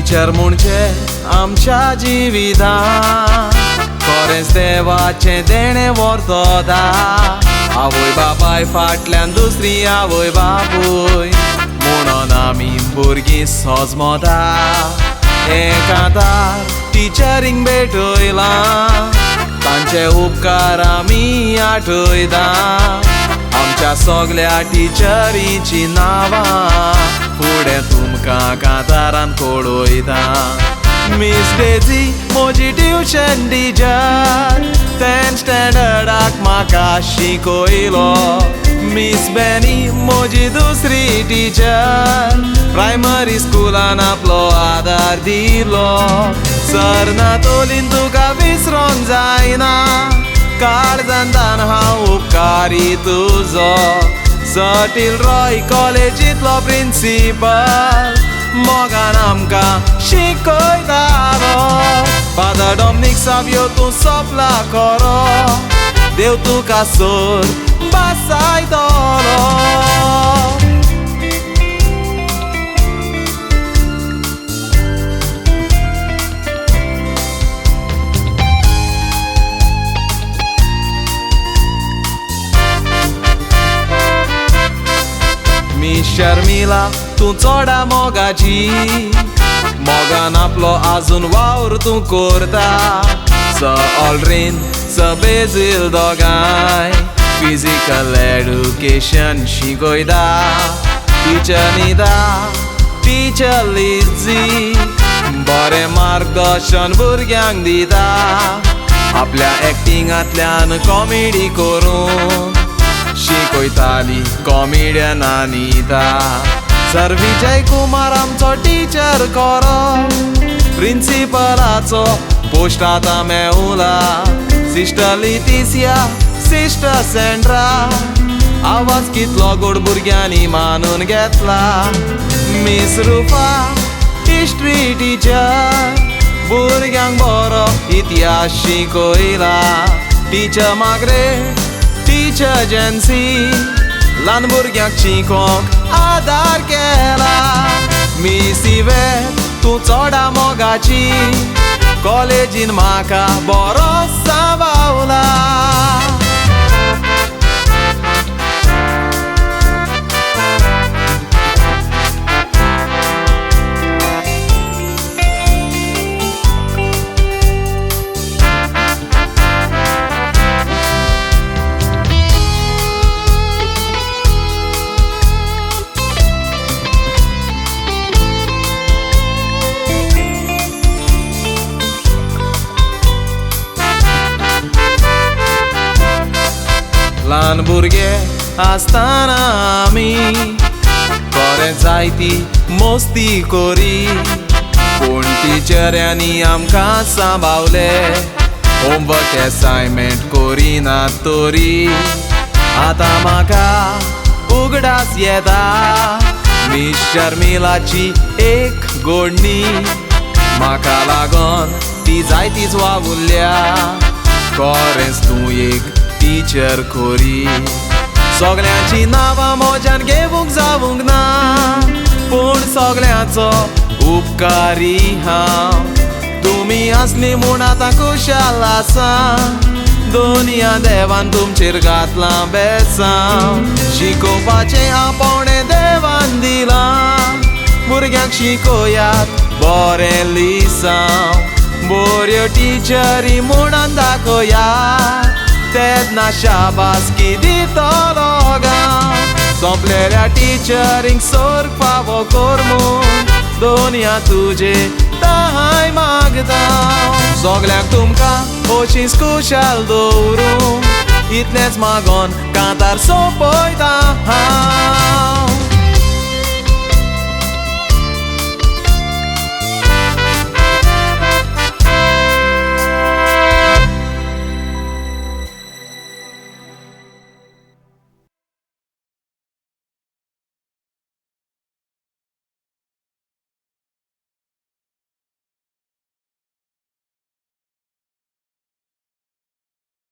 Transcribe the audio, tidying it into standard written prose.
teacher म्हणचे आमच्या जिवितांत खरेंच देवाचें देणें व्हरतोता आवय बापाय फाटल्यान दुसरी आवय बापूय म्हणून आमी भुरगीं सोजमोता एकांतार टिचरींक भेटयलां तांचे उपकार आमी आठयता आमच्या सगळ्या टिचरींची नांवां फुडें तुमकां कांतारान कळयता मिस डेजी म्हजी ट्युशन टिचर 10th स्टँडर्डाक म्हाका शिकयलो मिस बेनी म्हजी दुसरी टिचर प्रायमरी स्कुलान आपलो आदार दिलो सर नातोलीन तुका विसरोंक जायना काळजांतान हांव उपकारी तुजो सटील रॉय कॉलेजींतलो प्रिंसिपल मोगान आमकां शिकयतालो फादर डॉमिनिक सावियो तूं सोपला खरो देव तुका सोर बसायतलो शर्मिला तूं चोडा मोगाची मोगान आपलो आजून वावर तूं करता स ऑलरेन स बेजील दोगांय फिजिकल एडुकेशन शिकयता टिचर निदा टिचर लिजी बरें मार्गदर्शन भुरग्यांक दिता आपल्या एक्टिंगांतल्यान कॉमेडी करून शिकयताली कॉमेडियन अनिता सर विजय कुमार आमचो टिचर खरो प्रिंसिपलाचो पोस्ट आतां मेवला सिस्टर लिटिसिया सिस्टर सेंड्रा आवाज कितलो गोड भुरग्यांनी मानून घेतला मिस रुपा हिस्ट्री टिचर भुरग्यांक बरो इतिहास शिकयला टिचर माग्रेट टीचर जेन्सी ल्हान भुरग्यांक शिकोवंक आदार केला मिस इवेट तूं चोडा मोगाची कॉलेजीन म्हाका बरो सांबाळला ल्हान भुरगे आसतना आमी बरें जायती मस्ती करी पूण टिचऱ्यांनी आमकां सांबाळले होमवर्क एसायनमेंट करिना तरी आतां म्हाका उगडास येता मिस शर्मिलाची एक गोडणी म्हाका लागोन ती जायतीच वावुरल्या खरेंच तूं एक टीचर खोरी सगळ्यांची नांवां मोज्यान घेवूंक जावूंक ना पूण सगळ्यांचो उपकारी हांव तुमी आसली म्हूण आतां खुशाल आसा दोनिया देवान तुमचेर घातलां बेसांव शिकोवपाचें आपणें देवान दिलां भुरग्यांक शिकोयात बरें लिसांव बऱ्यो टिचरी म्हणून दाखोयात तेन्ना शाबासकी दितलो गांव सोंपलेल्या टिचरींक सोर्ग फावो कर म्हूण दोनिया तुजे ताय मागता सगळ्यांक तुमकां अशींच खुशाल दवरूं इतलेंच मागोन कांतार सोंपयता